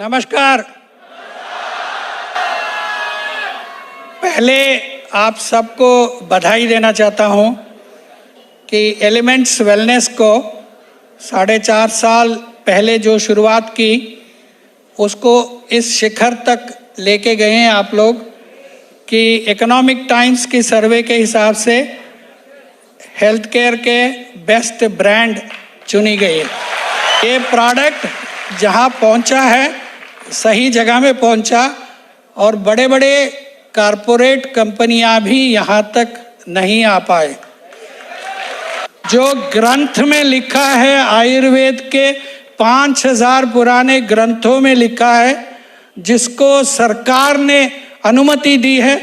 नमस्कार। पहले आप सबको बधाई देना चाहता हूं कि एलिमेंट्स वेलनेस को 4.5 साल पहले जो शुरुआत की उसको इस शिखर तक लेके गए हैं आप लोग कि इकोनॉमिक टाइम्स की सर्वे के हिसाब से हेल्थ केयर के बेस्ट ब्रांड चुनी गई है। ये प्रोडक्ट जहां पहुंचा है सही जगह में पहुंचा और बड़े बड़े कारपोरेट कंपनियां भी यहां तक नहीं आ पाए। जो ग्रंथ में लिखा है, आयुर्वेद के 5000 पुराने ग्रंथों में लिखा है, जिसको सरकार ने अनुमति दी है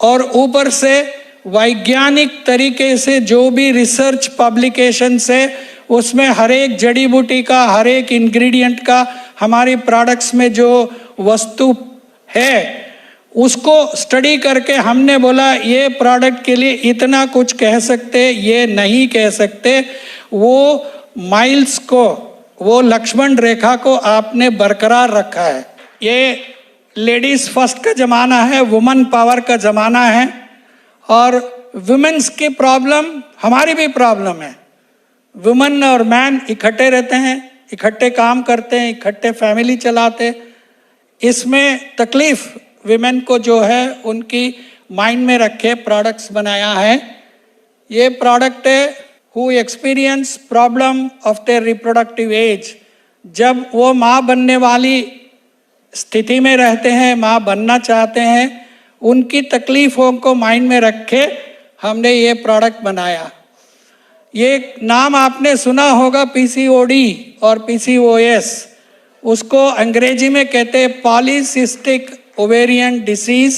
और ऊपर से वैज्ञानिक तरीके से जो भी रिसर्च पब्लिकेशन से उसमें हर एक जड़ी बूटी का, हर एक इंग्रेडिएंट का, हमारी प्रोडक्ट्स में जो वस्तु है उसको स्टडी करके हमने बोला ये प्रोडक्ट के लिए इतना कुछ कह सकते, ये नहीं कह सकते। वो माइल्स को, वो लक्ष्मण रेखा को आपने बरकरार रखा है। ये लेडीज फर्स्ट का ज़माना है, वुमेन पावर का ज़माना है और वुमेन्स की प्रॉब्लम हमारी भी प्रॉब्लम है। वुमेन और मैन इकट्ठे रहते हैं, इकट्ठे काम करते हैं, इकट्ठे फैमिली चलाते। इसमें तकलीफ विमेन को जो है उनकी माइंड में रखे प्रोडक्ट्स बनाया है। ये प्रोडक्ट है who experience problem of their reproductive age. जब वो माँ बनने वाली स्थिति में रहते हैं, माँ बनना चाहते हैं, उनकी तकलीफ़ों को माइंड में रखे हमने ये प्रोडक्ट बनाया। ये नाम आपने सुना होगा पीसीओडी और पीसीओएस। उसको अंग्रेजी में कहते हैं पॉलीसिस्टिक ओवेरियन डिसीज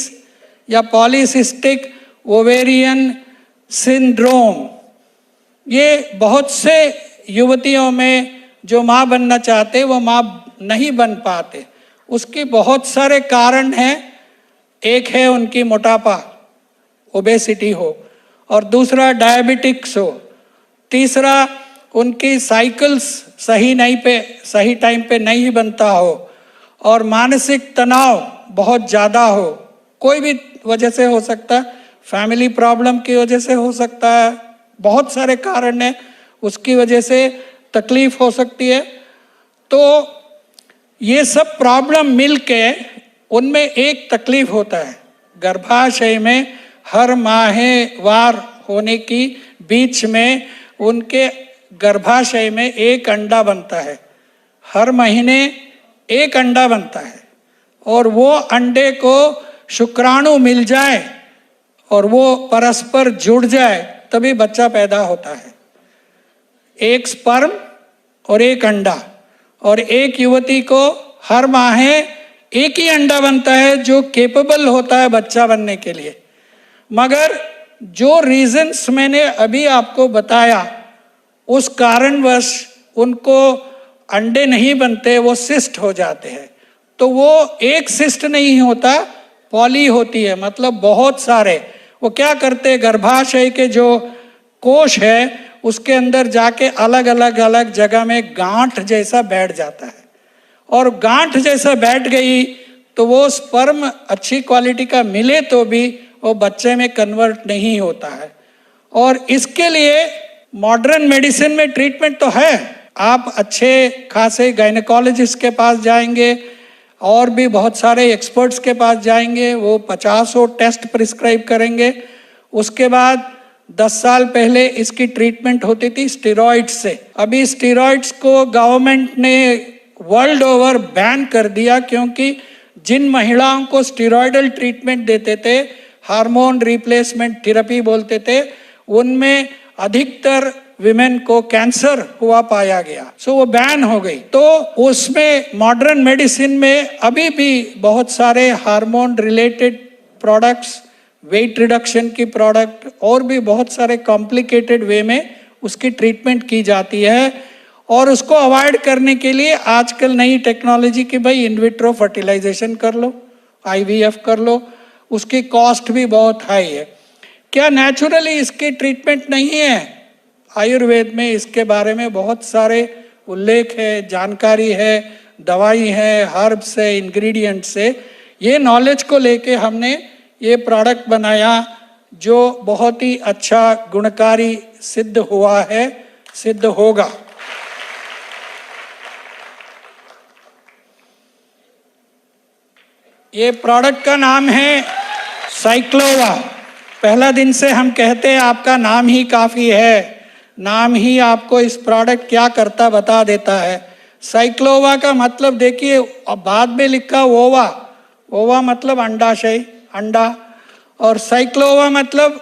या पॉलीसिस्टिक ओवेरियन सिंड्रोम। ये बहुत से युवतियों में जो माँ बनना चाहते वो माँ नहीं बन पाते। उसके बहुत सारे कारण हैं। एक है उनकी मोटापा, ओबेसिटी हो, और दूसरा डायबिटिक्स हो, तीसरा उनकी साइकिल्स सही टाइम पे नहीं बनता हो, और मानसिक तनाव बहुत ज़्यादा हो। कोई भी वजह से हो सकता है, फैमिली प्रॉब्लम की वजह से हो सकता है, बहुत सारे कारण हैं, उसकी वजह से तकलीफ हो सकती है। तो ये सब प्रॉब्लम मिल के उनमें एक तकलीफ होता है, गर्भाशय में हर माहवार होने की बीच में उनके गर्भाशय में एक अंडा बनता है। हर महीने एक अंडा बनता है और वो अंडे को शुक्राणु मिल जाए और वो परस्पर जुड़ जाए तभी बच्चा पैदा होता है। एक स्पर्म और एक अंडा, और एक युवती को हर माह एक ही अंडा बनता है जो केपेबल होता है बच्चा बनने के लिए। मगर जो रीजंस मैंने अभी आपको बताया उस कारणवश उनको अंडे नहीं बनते, वो सिस्ट हो जाते हैं। तो वो एक सिस्ट नहीं होता, पॉली होती है, मतलब बहुत सारे। वो क्या करते हैं, गर्भाशय के जो कोश है उसके अंदर जाके अलग अलग जगह में गांठ जैसा बैठ जाता है, और गांठ जैसा बैठ गई तो वो स्पर्म अच्छी क्वालिटी का मिले तो भी वो बच्चे में कन्वर्ट नहीं होता है। और इसके लिए मॉडर्न मेडिसिन में ट्रीटमेंट तो है। आप अच्छे खासे गायनेकोलॉजिस्ट के पास जाएंगे और भी बहुत सारे एक्सपर्ट्स के पास जाएंगे, वो 50 टेस्ट प्रिस्क्राइब करेंगे। उसके बाद 10 साल पहले इसकी ट्रीटमेंट होती थी स्टेरॉइड्स से। अभी स्टेरॉइड्स को गवर्नमेंट ने वर्ल्ड ओवर बैन कर दिया, क्योंकि जिन महिलाओं को स्टेरॉइडल ट्रीटमेंट देते थे, हार्मोन रिप्लेसमेंट थेरेपी बोलते थे, उनमें अधिकतर विमेन को कैंसर हुआ पाया गया। सो वो बैन हो गई। तो उसमें मॉडर्न मेडिसिन में अभी भी बहुत सारे hormone related products, weight reduction की प्रोडक्ट और भी बहुत सारे कॉम्प्लिकेटेड वे में उसकी ट्रीटमेंट की जाती है। और उसको अवॉइड करने के लिए आजकल नई टेक्नोलॉजी की, भाई इन विट्रो फर्टिलाइजेशन कर लो, IVF कर लो, उसकी कॉस्ट भी बहुत हाई है। क्या नेचुरली इसकी ट्रीटमेंट नहीं है? आयुर्वेद में इसके बारे में बहुत सारे उल्लेख है, जानकारी है, दवाई है, हर्ब्स है, इंग्रेडिएंट से, ये नॉलेज को लेके हमने ये प्रोडक्ट बनाया जो बहुत ही अच्छा गुणकारी सिद्ध हुआ है, सिद्ध होगा। ये प्रोडक्ट का नाम है साइक्लोवा। पहला दिन से हम कहते हैं आपका नाम ही काफ़ी है, नाम ही आपको इस प्रोडक्ट क्या करता बता देता है। साइक्लोवा का मतलब देखिए, अब बाद में लिखा ओवा, ओवा मतलब अंडाशय, अंडा, और साइक्लोवा मतलब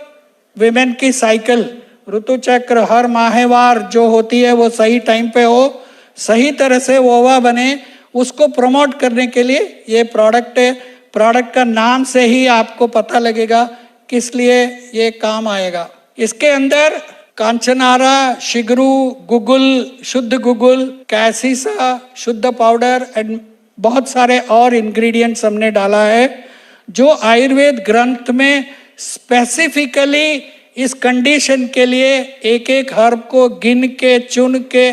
विमेन की साइकिल, ऋतु चक्र, हर माहवार जो होती है वो सही टाइम पे हो, सही तरह से ओवा बने, उसको प्रमोट करने के लिए ये प्रोडक्ट है। प्रोडक्ट का नाम से ही आपको पता लगेगा किस लिए ये काम आएगा। इसके अंदर कांचनारा, शिगरू, गुगुल, शुद्ध गुगुल, कैसीसा, शुद्ध पाउडर एंड बहुत सारे और इंग्रेडिएंट्स हमने डाला है जो आयुर्वेद ग्रंथ में स्पेसिफिकली इस कंडीशन के लिए एक एक हर्ब को गिन के चुन के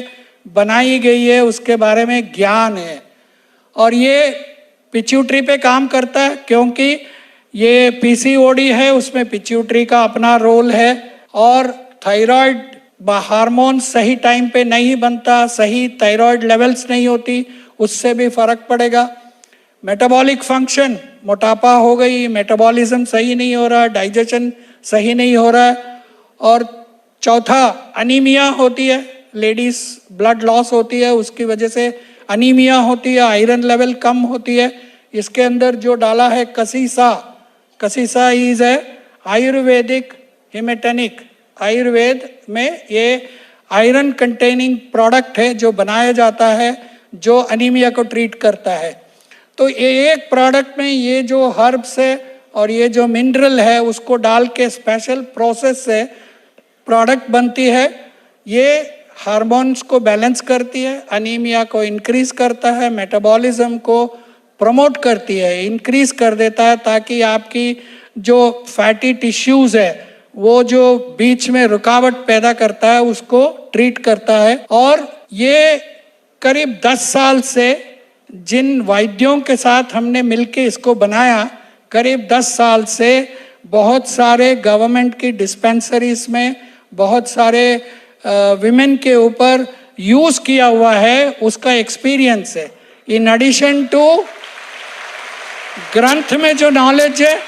बनाई गई है, उसके बारे में ज्ञान है। और ये पिट्यूटरी पे काम करता है क्योंकि ये पीसीओडी है, उसमें पिट्यूटरी का अपना रोल है। और थायराइड हार्मोन सही टाइम पे नहीं बनता, सही थायराइड लेवल्स नहीं होती, उससे भी फर्क पड़ेगा। मेटाबॉलिक फंक्शन, मोटापा हो गई, मेटाबॉलिज्म सही नहीं हो रहा, डाइजेशन सही नहीं हो रहा है। और चौथा अनीमिया होती है, लेडीज ब्लड लॉस होती है, उसकी वजह से अनीमिया होती है, आयरन लेवल कम होती है। इसके अंदर जो डाला है कसीसा, कसीसा इज ए आयुर्वेदिक हिमेटेनिक, आयुर्वेद में ये आयरन कंटेनिंग प्रोडक्ट है जो बनाया जाता है, जो अनीमिया को ट्रीट करता है। तो ये एक प्रोडक्ट में ये जो हर्ब्स है और ये जो मिनरल है उसको डाल के स्पेशल प्रोसेस से प्रोडक्ट बनती है। ये हार्मोन्स को बैलेंस करती है, अनीमिया को इंक्रीज करता है, मेटाबॉलिज्म को प्रमोट करती है, इंक्रीज कर देता है, ताकि आपकी जो फैटी टिश्यूज है वो जो बीच में रुकावट पैदा करता है उसको ट्रीट करता है। और ये करीब 10 साल से जिन वैद्यों के साथ हमने मिलके इसको बनाया, करीब 10 साल से बहुत सारे गवर्नमेंट की डिस्पेंसरीज में बहुत सारे विमेन के ऊपर यूज किया हुआ है, उसका एक्सपीरियंस है। इन एडिशन टू ग्रंथ में जो नॉलेज है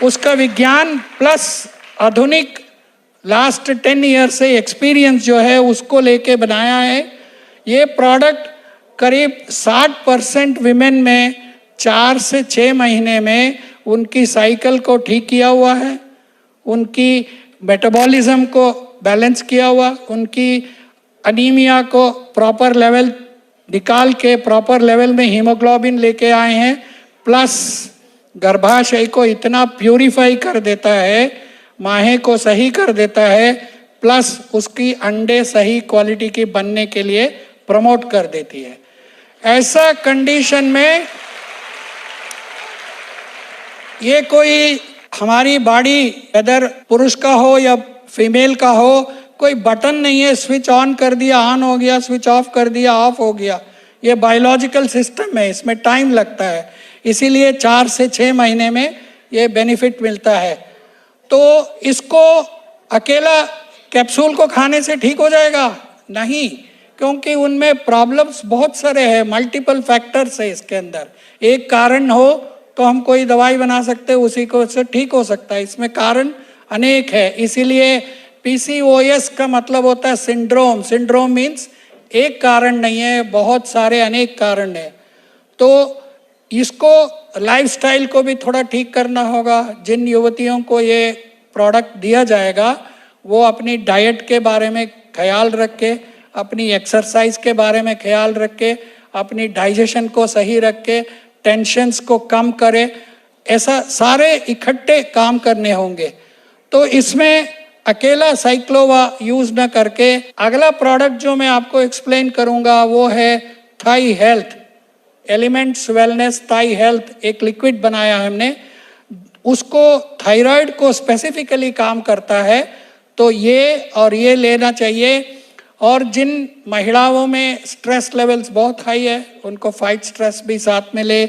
उसका विज्ञान प्लस आधुनिक लास्ट 10 ईयर से एक्सपीरियंस जो है उसको लेके बनाया है। ये प्रोडक्ट करीब 60% विमेन में 4 से 6 महीने में उनकी साइकिल को ठीक किया हुआ है, उनकी मेटाबॉलिज्म को बैलेंस किया हुआ, उनकी अनीमिया को प्रॉपर लेवल निकाल के प्रॉपर लेवल में हीमोग्लोबिन लेके आए हैं, प्लस गर्भाशय को इतना प्यूरिफाई कर देता है, माहे को सही कर देता है, प्लस उसकी अंडे सही क्वालिटी की बनने के लिए प्रमोट कर देती है। ऐसा कंडीशन में ये कोई हमारी बॉडी वेदर पुरुष का हो या फीमेल का हो, कोई बटन नहीं है, स्विच ऑन कर दिया ऑन हो गया, स्विच ऑफ कर दिया ऑफ हो गया। ये बायोलॉजिकल सिस्टम है, इसमें टाइम लगता है, इसीलिए 4 से 6 महीने में ये बेनिफिट मिलता है। तो इसको अकेला कैप्सूल को खाने से ठीक हो जाएगा? नहीं, क्योंकि उनमें प्रॉब्लम्स बहुत सारे हैं, मल्टीपल फैक्टर्स है इसके अंदर। एक कारण हो तो हम कोई दवाई बना सकते हैं, उसी को से ठीक हो सकता है, इसमें कारण अनेक है। इसीलिए पीसीओएस का मतलब होता है सिंड्रोम। सिंड्रोम मीन्स एक कारण नहीं है, बहुत सारे अनेक कारण है। तो इसको लाइफस्टाइल को भी थोड़ा ठीक करना होगा। जिन युवतियों को ये प्रोडक्ट दिया जाएगा वो अपनी डाइट के बारे में ख्याल रख के, अपनी एक्सरसाइज के बारे में ख्याल रख के, अपनी डाइजेशन को सही रख के, टेंशन्स को कम करे, ऐसा सारे इकट्ठे काम करने होंगे। तो इसमें अकेला साइक्लोवा यूज न करके अगला प्रोडक्ट जो मैं आपको एक्सप्लेन करूंगा वो है thigh health, elements wellness thigh health. एक लिक्विड बनाया हमने, उसको थायराइड को स्पेसिफिकली काम करता है, तो ये और ये लेना चाहिए। और जिन महिलाओं में स्ट्रेस लेवल्स बहुत हाई है उनको फाइट स्ट्रेस भी साथ में ले।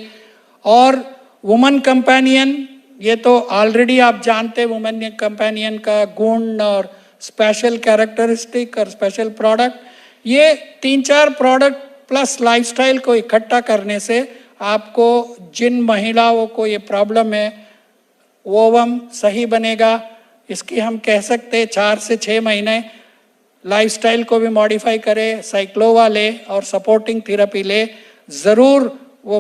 और वुमन कंपेनियन, ये तो ऑलरेडी आप जानते वुमेन कंपेनियन का गुण और स्पेशल कैरेक्टरिस्टिक और स्पेशल प्रोडक्ट, ये 3-4 प्रोडक्ट प्लस लाइफस्टाइल को इकट्ठा करने से आपको जिन महिलाओं को ये प्रॉब्लम है ओवम सही बनेगा। इसकी हम कह सकते हैं 4 से 6 महीने लाइफस्टाइल को भी मॉडिफाई करें, साइक्लोवा ले और सपोर्टिंग थेरेपी ले, ज़रूर वो